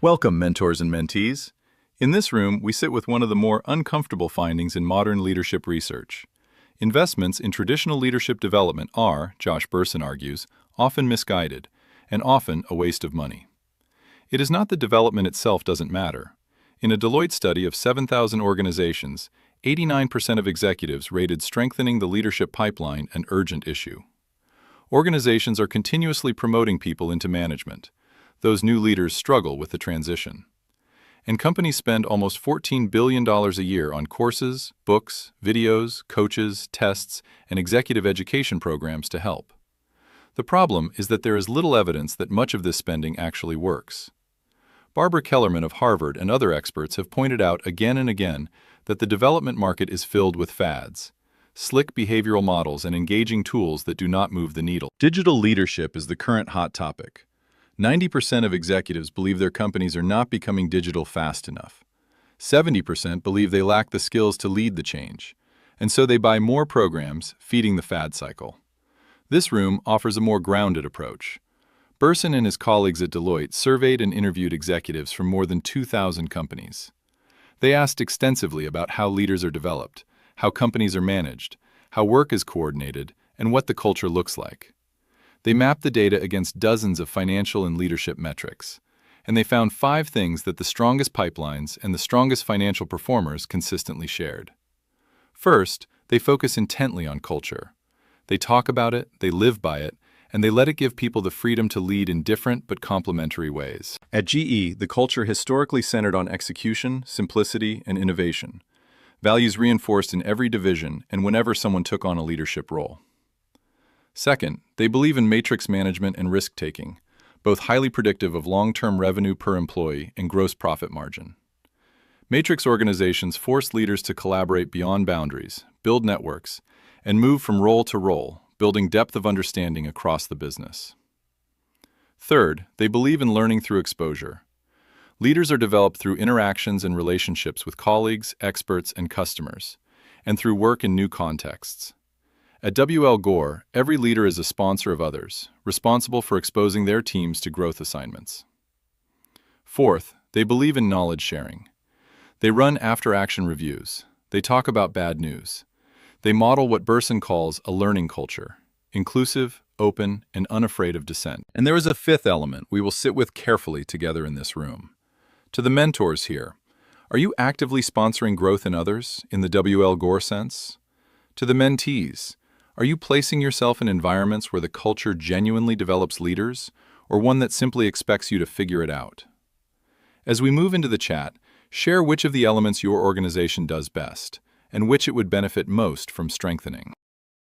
Welcome, mentors and mentees. In this room, we sit with one of the more uncomfortable findings in modern leadership research. Investments in traditional leadership development are, Josh Bersin argues, often misguided, and often a waste of money. It is not that development itself doesn't matter. In a Deloitte study of 7,000 organizations, 89% of executives rated strengthening the leadership pipeline an urgent issue. Organizations are continuously promoting people into management. Those new leaders struggle with the transition. And companies spend almost $14 billion a year on courses, books, videos, coaches, tests, and executive education programs to help. The problem is that there is little evidence that much of this spending actually works. Barbara Kellerman of Harvard and other experts have pointed out again and again that the development market is filled with fads, slick behavioral models and engaging tools that do not move the needle. Digital leadership is the current hot topic. 90% of executives believe their companies are not becoming digital fast enough. 70% believe they lack the skills to lead the change, and so they buy more programs, feeding the fad cycle. This room offers a more grounded approach. Bersin and his colleagues at Deloitte surveyed and interviewed executives from more than 2,000 companies. They asked extensively about how leaders are developed, how companies are managed, how work is coordinated, and what the culture looks like. They mapped the data against dozens of financial and leadership metrics, and they found 5 things that the strongest pipelines and the strongest financial performers consistently shared. First, they focus intently on culture. They talk about it, they live by it, and they let it give people the freedom to lead in different but complementary ways. At GE, the culture historically centered on execution, simplicity, and innovation. Values reinforced in every division and whenever someone took on a leadership role. Second, they believe in matrix management and risk-taking, both highly predictive of long-term revenue per employee and gross profit margin. Matrix organizations force leaders to collaborate beyond boundaries, build networks, and move from role to role, building depth of understanding across the business. Third, they believe in learning through exposure. Leaders are developed through interactions and relationships with colleagues, experts, and customers, and through work in new contexts. At W.L. Gore, every leader is a sponsor of others, responsible for exposing their teams to growth assignments. Fourth, they believe in knowledge sharing. They run after-action reviews. They talk about bad news. They model what Bersin calls a learning culture, inclusive, open, and unafraid of dissent. And there is a fifth element we will sit with carefully together in this room. To the mentors here, are you actively sponsoring growth in others, in the W.L. Gore sense? To the mentees, are you placing yourself in environments where the culture genuinely develops leaders, or one that simply expects you to figure it out? As we move into the chat, share which of the elements your organization does best, and which it would benefit most from strengthening.